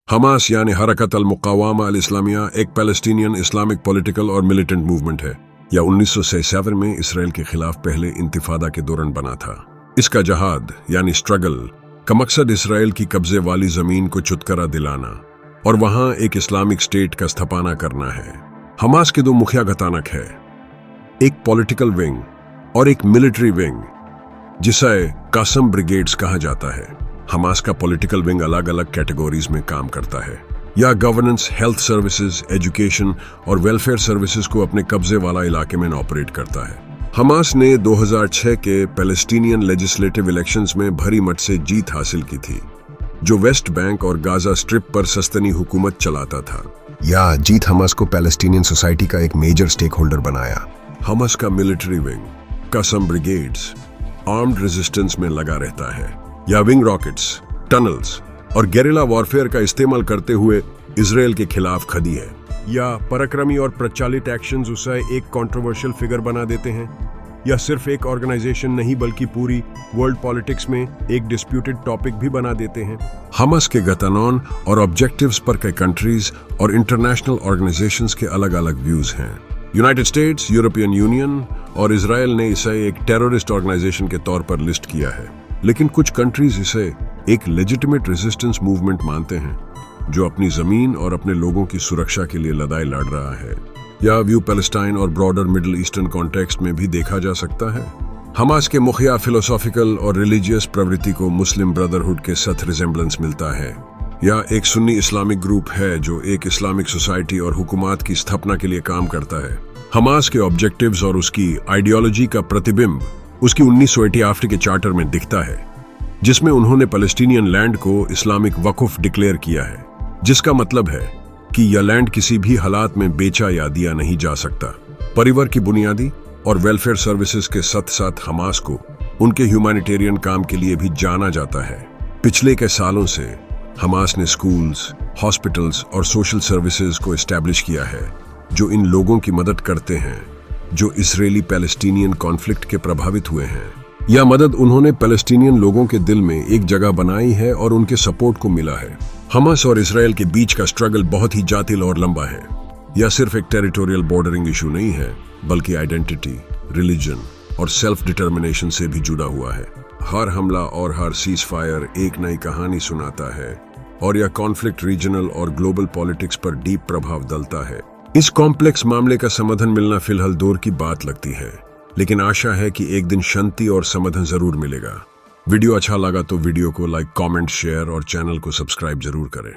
Hamas यानी हरकत अल-मुक़ावमा अल-इस्लामिया एक पैलेस्टीनियन इस्लामिक पॉलिटिकल और मिलिटेंट मूवमेंट है। यह 1967 में इसराइल के खिलाफ पहले इंतिफादा के दौरान बना था। इसका जहाद यानी स्ट्रगल का मकसद इसराइल की कब्जे वाली जमीन को छुटकारा दिलाना और वहां एक इस्लामिक स्टेट का स्थापना करना है। हमास के दो मुखिया कथानक है, एक पॉलिटिकल विंग और एक मिलिट्री विंग, जिसे कासम ब्रिगेड्स कहा जाता है। हमास का पॉलिटिकल विंग अलग अलग कैटेगरीज में काम करता है। यह गवर्नेंस, हेल्थ सर्विसेज, एजुकेशन और वेलफेयर सर्विसेज को अपने कब्जे वाला इलाके में ऑपरेट करता है। हमास ने 2006 के पैलेस्टीनियन लेजिस्लेटिव इलेक्शंस में भरी मत से जीत हासिल की थी, जो वेस्ट बैंक और गाजा स्ट्रिप पर सस्तनी हुकूमत चलाता था। यह जीत हमास को पैलेस्टीनियन सोसाइटी का एक मेजर स्टेक होल्डर बनाया। हमास का military wing Qassam brigades armed resistance में लगा रहता है। यह विंग रॉकेट्स, टनल्स और गेरिला वॉरफेयर का इस्तेमाल करते हुए इसराइल के खिलाफ खड़ी है। या पराक्रमी और प्रचलित एक्शंस उसे एक कंट्रोवर्शियल फिगर बना देते हैं। यह सिर्फ एक ऑर्गेनाइजेशन नहीं बल्कि पूरी वर्ल्ड पॉलिटिक्स में एक डिस्प्यूटेड टॉपिक भी बना देते हैं। हमास के गतानॉन और ऑब्जेक्टिव्स पर कई कंट्रीज और इंटरनेशनल ऑर्गेनाइजेशंस के अलग अलग व्यूज हैं। यूनाइटेड स्टेट्स, यूरोपियन यूनियन और इसराइल ने इसे एक टेररिस्ट ऑर्गेनाइजेशन के तौर पर लिस्ट किया है, लेकिन कुछ कंट्रीज इसे एक लेजिटिमेट रेजिस्टेंस मूवमेंट मानते हैं जो अपनी जमीन और अपने लोगों की सुरक्षा के लिए लड़ाई लड़ रहा है। यह व्यू पैलेस्टाइन और ब्रॉडर मिडिल ईस्टर्न कॉन्टेक्स्ट में भी देखा जा सकता है। हमास के मुखिया फिलोसॉफिकल और रिलीजियस प्रवृत्ति को मुस्लिम ब्रदरहुड के साथ रिजेम्बलेंस मिलता है। यह एक सुन्नी इस्लामिक ग्रुप है जो एक इस्लामिक सोसाइटी और हुकूमत की स्थापना के लिए काम करता है। हमास के ऑब्जेक्टिव्स और उसकी आइडियोलॉजी का प्रतिबिंब उसकी 1988 के चार्टर में दिखता है, जिसमें उन्होंने पैलेस्टीनियन लैंड को इस्लामिक वक़्फ़ डिक्लेयर किया है, जिसका मतलब है कि यह लैंड किसी भी हालात में बेचा या दिया नहीं जा सकता। परिवार की बुनियादी और वेलफेयर सर्विसेज के साथ साथ हमास को उनके ह्यूमैनिटेरियन काम के लिए भी जाना जाता है। पिछले के सालों से हमास ने स्कूल्स, हॉस्पिटल्स और सोशल सर्विसेज को एस्टैब्लिश किया है जो इन लोगों की मदद करते हैं जो इसराइली पैलेस्टीनियन कॉन्फ्लिक्ट के प्रभावित हुए हैं। यह मदद उन्होंने पैलेस्टीनियन लोगों के दिल में एक जगह बनाई है और उनके सपोर्ट को मिला है। हमास और इसराइल के बीच का स्ट्रगल बहुत ही जटिल और लंबा है। यह सिर्फ एक टेरिटोरियल बॉर्डरिंग इशू नहीं है, बल्कि आइडेंटिटी, रिलीजन और सेल्फ डिटर्मिनेशन से भी जुड़ा हुआ है। हर हमला और हर सीज फायर एक नई कहानी सुनाता है और यह कॉन्फ्लिक्ट रीजनल और ग्लोबल पॉलिटिक्स पर डीप प्रभाव डालता है। इस कॉम्प्लेक्स मामले का समाधान मिलना फिलहाल दूर की बात लगती है, लेकिन आशा है कि एक दिन शांति और समाधान जरूर मिलेगा। वीडियो अच्छा लगा तो वीडियो को लाइक, कमेंट, शेयर और चैनल को सब्सक्राइब जरूर करें।